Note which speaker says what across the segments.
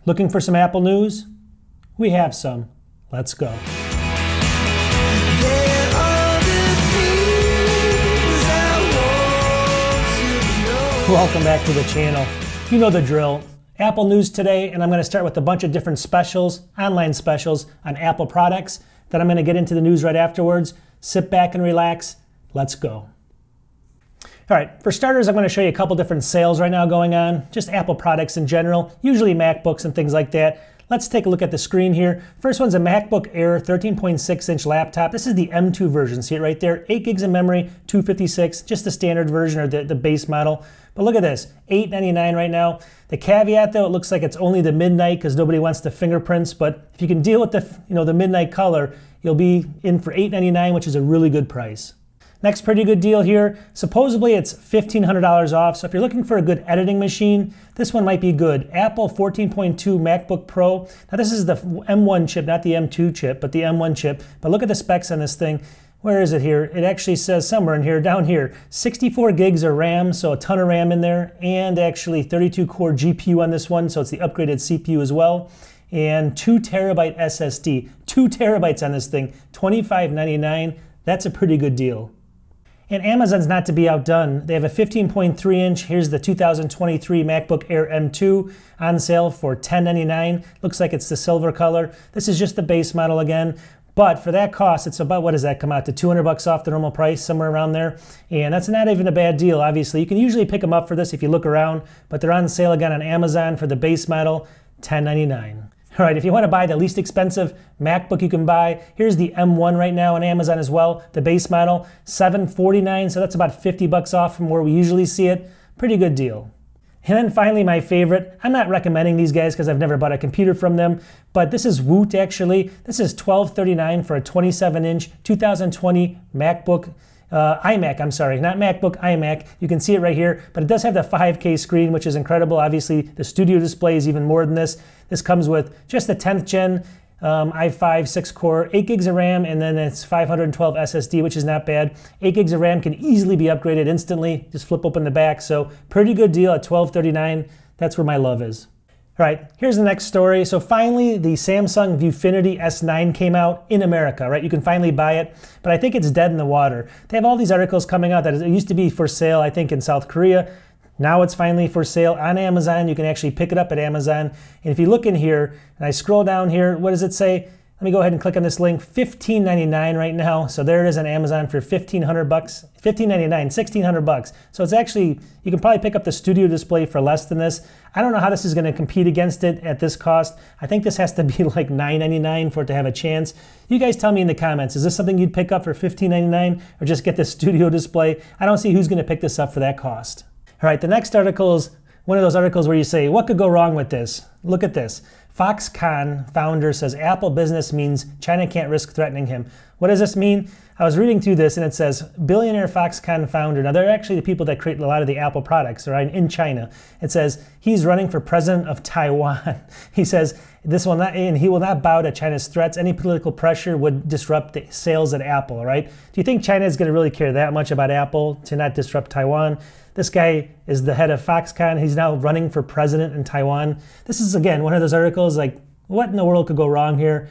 Speaker 1: Looking for some Apple news? We have some. Let's go. Welcome back to the channel. You know the drill. Apple news today, and I'm going to start with a bunch of different specials, online specials on Apple products. Then I'm going to get into the news right afterwards. Sit back and relax. Let's go. All right, for starters, I'm going to show you a couple different sales right now going on, just Apple products in general, usually MacBooks and things like that. Let's take a look at the screen here. First one's a MacBook Air 13.6-inch laptop. This is the M2 version. See it right there? 8 gigs of memory, 256, just the standard version or the base model. But look at this, $899 right now. The caveat though, it looks like it's only the midnight because nobody wants the fingerprints, but if you can deal with the midnight color, you'll be in for $899, which is a really good price. Next pretty good deal here. Supposedly it's $1,500 off, so if you're looking for a good editing machine, this one might be good. Apple 14.2 MacBook Pro. Now this is the M1 chip, not the M2 chip, but the M1 chip. But look at the specs on this thing. Where is it here? It actually says somewhere in here, down here, 64 gigs of RAM, so a ton of RAM in there, and actually 32 core GPU on this one, so it's the upgraded CPU as well. And 2 terabyte SSD, 2 terabytes on this thing, $25.99. That's a pretty good deal. And Amazon's not to be outdone. They have a 15.3-inch, here's the 2023 MacBook Air M2 on sale for $10.99. Looks like it's the silver color. This is just the base model again. But for that cost, it's about, what does that come out to? $200 off the normal price, somewhere around there. And that's not even a bad deal, obviously. You can usually pick them up for this if you look around, but they're on sale again on Amazon for the base model, $10.99. All right, if you want to buy the least expensive MacBook you can buy, here's the M1 right now on Amazon as well, the base model, $749, so that's about $50 off from where we usually see it. Pretty good deal. And then finally, my favorite, I'm not recommending these guys because I've never bought a computer from them, but this is Woot actually. This is $1239 for a 27-inch 2020 MacBook iMac, I'm sorry, not MacBook, iMac. You can see it right here, but it does have the 5K screen, which is incredible. Obviously, the studio display is even more than this. This comes with just the 10th gen i5 6-core, 8 gigs of RAM, and then it's 512 SSD, which is not bad. 8 gigs of RAM can easily be upgraded instantly. Just flip open the back, so pretty good deal at $1239. That's where my love is. All right, here's the next story. So finally, the Samsung Viewfinity S9 came out in America, right? You can finally buy it, but I think it's dead in the water. They have all these articles coming out that it used to be for sale, I think, in South Korea. Now it's finally for sale on Amazon. You can actually pick it up at Amazon. And if you look in here, and I scroll down here, what does it say? Let me go ahead and click on this link, $15.99 right now. So there it is on Amazon for $1,500, $15.99, $1,600. So it's actually, you can probably pick up the studio display for less than this. I don't know how this is going to compete against it at this cost. I think this has to be like $9.99 for it to have a chance. You guys tell me in the comments, is this something you'd pick up for $15.99 or just get the studio display? I don't see who's going to pick this up for that cost. All right, the next article is one of those articles where you say, what could go wrong with this? Look at this. Foxconn founder says Apple business means China can't risk threatening him. What does this mean? I was reading through this and it says billionaire Foxconn founder. Now they're actually the people that create a lot of the Apple products, right, in China. It says he's running for president of Taiwan. He says this will not, and he will not bow to China's threats. Any political pressure would disrupt the sales at Apple, right? Do you think China is going to really care that much about Apple to not disrupt Taiwan? This guy is the head of Foxconn. He's now running for president in Taiwan. This is, again, one of those articles like, what in the world could go wrong here?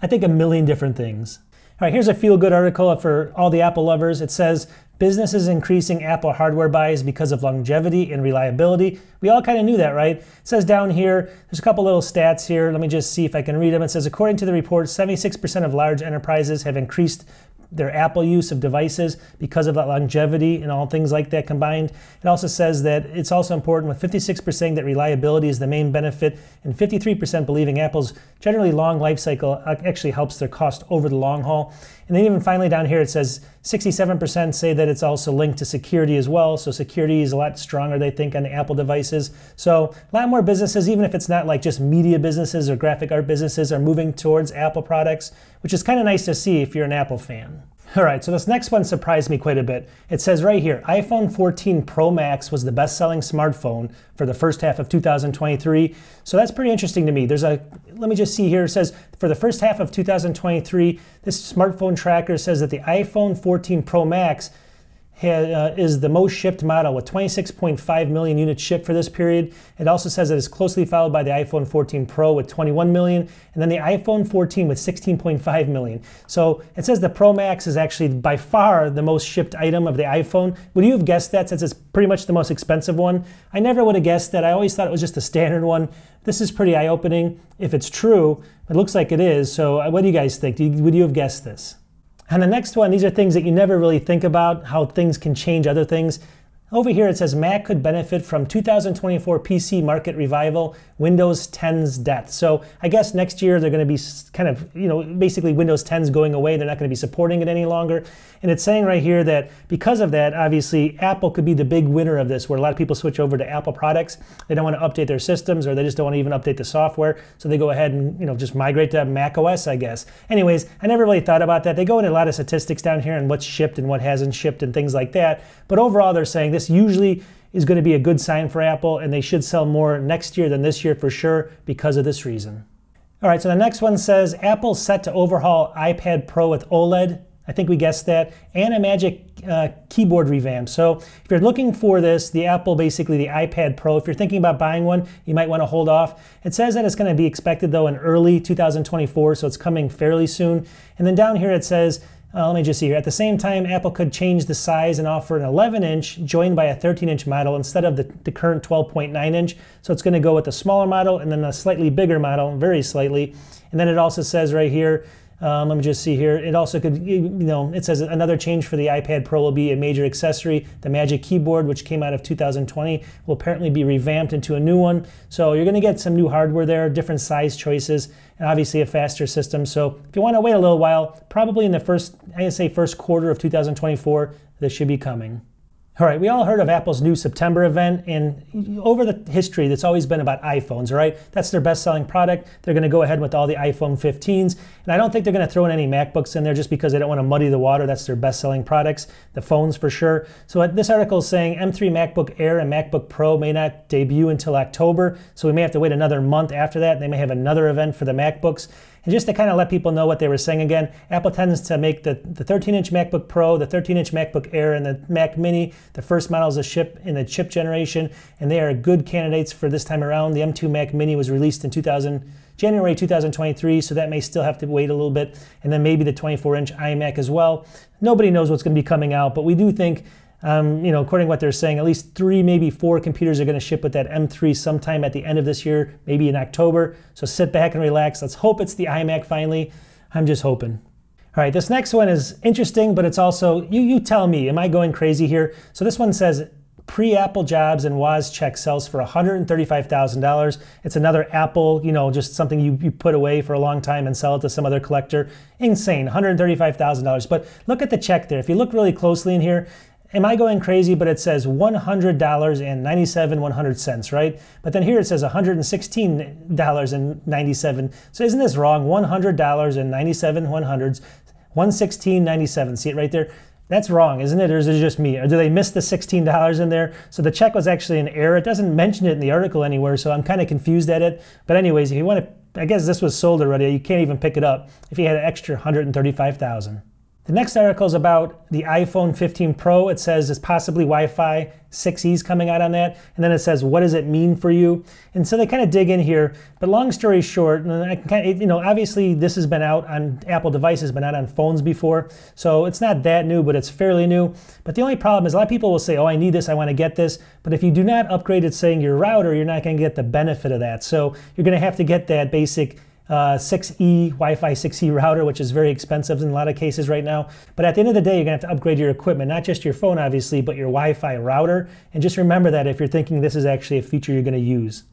Speaker 1: I think a million different things. All right, here's a feel-good article for all the Apple lovers. It says, businesses increasing Apple hardware buys because of longevity and reliability. We all kind of knew that, right? It says down here, there's a couple little stats here. Let me just see if I can read them. It says, according to the report, 76% of large enterprises have increased their Apple use of devices because of that longevity and all things like that combined. It also says that it's also important with 56% saying that reliability is the main benefit and 53% believing Apple's generally long life cycle actually helps their cost over the long haul. And then even finally down here it says 67% say that it's also linked to security as well. So security is a lot stronger, they think, on the Apple devices. So a lot more businesses, even if it's not like just media businesses or graphic art businesses, are moving towards Apple products, which is kind of nice to see if you're an Apple fan. All right, so this next one surprised me quite a bit. It says right here, iPhone 14 Pro Max was the best-selling smartphone for the first half of 2023. So that's pretty interesting to me. Let me just see here. It says for the first half of 2023, this smartphone tracker says that the iPhone 14 Pro Max is the most shipped model with 26.5 million units shipped for this period. It also says that it's closely followed by the iPhone 14 Pro with 21 million, and then the iPhone 14 with 16.5 million. So it says the Pro Max is actually by far the most shipped item of the iPhone. Would you have guessed that, since it's pretty much the most expensive one? I never would have guessed that. I always thought it was just a standard one. This is pretty eye-opening. If it's true, it looks like it is. So what do you guys think? Would you have guessed this? And the next one, these are things that you never really think about, how things can change other things. Over here it says Mac could benefit from 2024 PC market revival, Windows 10's death. So I guess next year they're going to be kind of, basically Windows 10's going away. They're not going to be supporting it any longer. And it's saying right here that because of that, obviously Apple could be the big winner of this, where a lot of people switch over to Apple products. They don't want to update their systems, or they just don't want to even update the software. So they go ahead and just migrate to Mac OS, I guess. Anyways, I never really thought about that. They go into a lot of statistics down here and what's shipped and what hasn't shipped and things like that. But overall, they're saying this usually is going to be a good sign for Apple, and they should sell more next year than this year for sure because of this reason. All right, so the next one says Apple's set to overhaul iPad Pro with OLED. I think we guessed that, and a Magic keyboard revamp. So if you're looking for this, the iPad Pro, if you're thinking about buying one, you might want to hold off. It says that it's going to be expected though in early 2024, so it's coming fairly soon. And then down here it says, let me just see here. At the same time, Apple could change the size and offer an 11-inch joined by a 13-inch model instead of the current 12.9-inch. So it's going to go with a smaller model and then a slightly bigger model, very slightly. And then it also says right here, let me just see here. It also could, it says another change for the iPad Pro will be a major accessory. The Magic Keyboard, which came out of 2020, will apparently be revamped into a new one. So you're going to get some new hardware there, different size choices, and obviously a faster system. So if you want to wait a little while, probably in the first quarter of 2024, this should be coming. All right, we all heard of Apple's new September event, and over the history, it's always been about iPhones, all right? That's their best-selling product. They're going to go ahead with all the iPhone 15s, and I don't think they're going to throw in any MacBooks in there just because they don't want to muddy the water. That's their best-selling products, the phones for sure. So this article is saying M3 MacBook Air and MacBook Pro may not debut until October, so we may have to wait another month after that. They may have another event for the MacBooks. And just to kind of let people know what they were saying again, Apple tends to make the 13-inch MacBook Pro, the 13-inch MacBook Air, and the Mac Mini the first models to ship in the chip generation, and they are good candidates for this time around. The M2 Mac Mini was released in January 2023, so that may still have to wait a little bit, and then maybe the 24-inch iMac as well. Nobody knows what's going to be coming out, but we do think according to what they're saying, at least 3, maybe 4 computers are going to ship with that M3 sometime at the end of this year, maybe in October. So sit back and relax. Let's hope it's the iMac finally. I'm just hoping. All right, this next one is interesting, but it's also, you tell me, am I going crazy here? So this one says, pre-Apple jobs and Waz Check sells for $135,000. It's another Apple, just something you put away for a long time and sell it to some other collector. Insane, $135,000. But look at the check there. If you look really closely in here, am I going crazy? But it says $100.97, right? But then here it says $116.97. So isn't this wrong? $100.97, 116.97. See it right there? That's wrong, isn't it? Or is it just me? Or do they miss the $16 in there? So the check was actually an error. It doesn't mention it in the article anywhere, so I'm kind of confused at it. But anyways, if you want to, I guess this was sold already. You can't even pick it up if you had an extra $135,000. The next article is about the iPhone 15 Pro. It says it's possibly Wi-Fi 6E's coming out on that. And then it says, what does it mean for you? And so they kind of dig in here. But long story short, obviously this has been out on Apple devices, been out on phones before. So it's not that new, but it's fairly new. But the only problem is a lot of people will say, oh, I need this, I want to get this. But if you do not upgrade it, saying your router, you're not going to get the benefit of that. So you're going to have to get that basic 6E, Wi-Fi 6E router, which is very expensive in a lot of cases right now. But at the end of the day, you're going to have to upgrade your equipment, not just your phone, obviously, but your Wi-Fi router. And just remember that if you're thinking this is actually a feature you're going to use.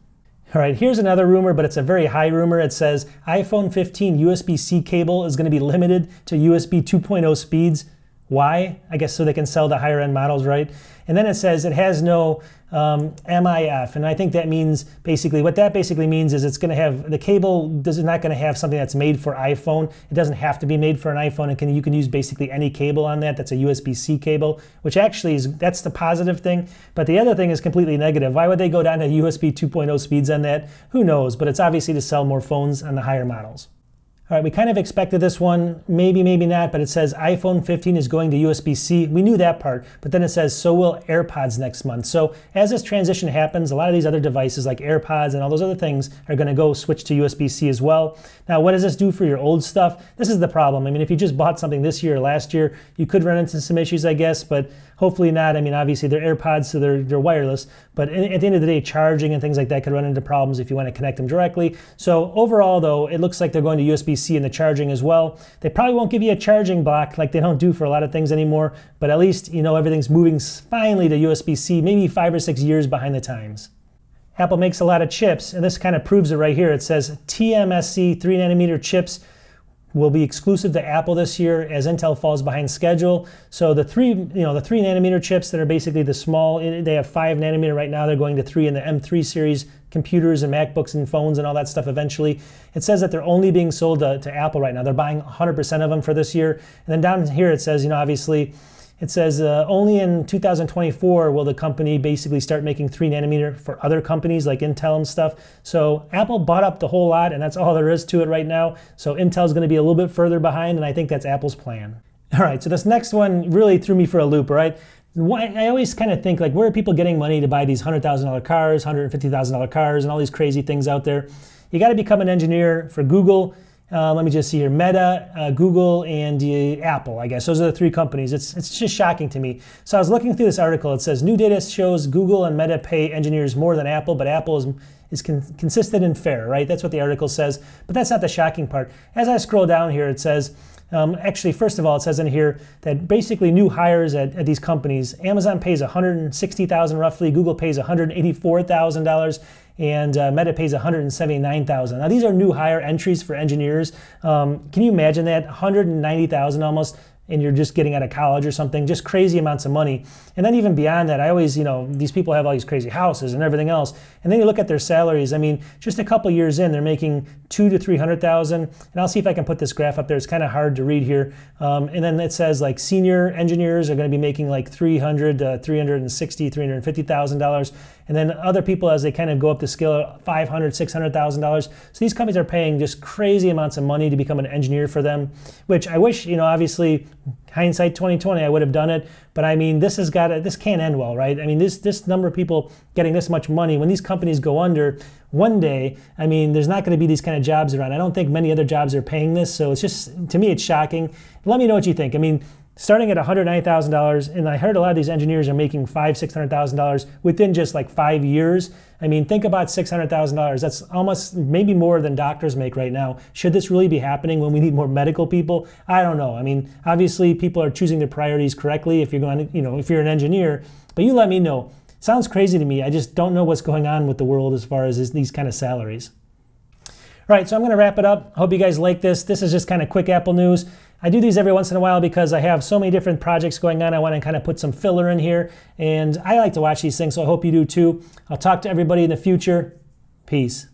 Speaker 1: All right, here's another rumor, but it's a very high rumor. It says iPhone 15 USB-C cable is going to be limited to USB 2.0 speeds. Why? I guess so they can sell the higher end models, right? And then it says it has no MIF, and I think that means basically, what that basically means is it's going to have, the cable is not going to have something that's made for iPhone. It doesn't have to be made for an iPhone, and you can use basically any cable on that that's a USB-C cable, which actually that's the positive thing. But the other thing is completely negative. Why would they go down to USB 2.0 speeds on that? Who knows? But it's obviously to sell more phones on the higher models. All right, we kind of expected this one, maybe not, but it says iPhone 15 is going to USB-C. We knew that part, but then it says so will AirPods next month. So as this transition happens, a lot of these other devices like AirPods and all those other things are going to go switch to USB-C as well. Now, what does this do for your old stuff? This is the problem. I mean, if you just bought something this year or last year, you could run into some issues, I guess, but hopefully not. I mean, obviously they're AirPods, so they're wireless, but at the end of the day, charging and things like that could run into problems if you want to connect them directly. So overall, though, it looks like they're going to USB-C in the charging as well. They probably won't give you a charging block like they don't do for a lot of things anymore, but at least, you know, everything's moving finally to USB-C, maybe 5 or 6 years behind the times. Apple makes a lot of chips, and this kind of proves it right here. It says TMSC 3nm chips will be exclusive to Apple this year as Intel falls behind schedule. So the 3nm chips that are basically the small, they have 5nm right now. They're going to 3 in the M3 series computers and MacBooks and phones and all that stuff eventually. It says that they're only being sold to Apple right now. They're buying 100% of them for this year. And then down here it says, you know, obviously, it says only in 2024 will the company basically start making 3nm for other companies like Intel and stuff. So Apple bought up the whole lot, and that's all there is to it right now. So Intel's going to be a little bit further behind, and I think that's Apple's plan. All right, so this next one really threw me for a loop, right? I always kind of think, like, where are people getting money to buy these $100,000 cars, $150,000 cars, and all these crazy things out there? You got to become an engineer for Google. Let me just see here, Meta, Google, and Apple, I guess. Those are the 3 companies. It's just shocking to me. So I was looking through this article. It says, new data shows Google and Meta pay engineers more than Apple, but Apple is consistent and fair, right? That's what the article says, but that's not the shocking part. As I scroll down here, it says, actually, first of all, it says in here that basically new hires at these companies, Amazon pays $160,000 roughly, Google pays $184,000, and Meta pays $179,000. Now these are new hire entries for engineers. Can you imagine that? $190,000 almost, and you're just getting out of college or something, just crazy amounts of money. And then even beyond that, I always, you know, these people have all these crazy houses and everything else. And then you look at their salaries. I mean, just a couple years in, they're making $200,000 to $300,000. And I'll see if I can put this graph up there. It's kind of hard to read here. And then it says like senior engineers are going to be making like $300,000 to $360,000, $350,000. And then other people, as they kind of go up the scale, $500,000, $600,000. So these companies are paying just crazy amounts of money to become an engineer for them, which I wish, you know, obviously, hindsight 2020, I would have done it. But I mean, this can't end well, right? I mean, this number of people getting this much money, when these companies go under, one day, I mean, there's not going to be these kind of jobs around. I don't think many other jobs are paying this. So it's just, to me, it's shocking. Let me know what you think. I mean, starting at $190,000, and I heard a lot of these engineers are making $500,000, $600,000 within just like 5 years. I mean, think about $600,000. That's almost maybe more than doctors make right now. Should this really be happening when we need more medical people? I don't know. I mean, obviously people are choosing their priorities correctly if you're going to, you know, if you're an engineer, but you let me know. Sounds crazy to me. I just don't know what's going on with the world as far as these kind of salaries. All right, so I'm going to wrap it up. Hope you guys like this. This is just kind of quick Apple news. I do these every once in a while because I have so many different projects going on. I want to kind of put some filler in here, and I like to watch these things, so I hope you do too. I'll talk to everybody in the future. Peace.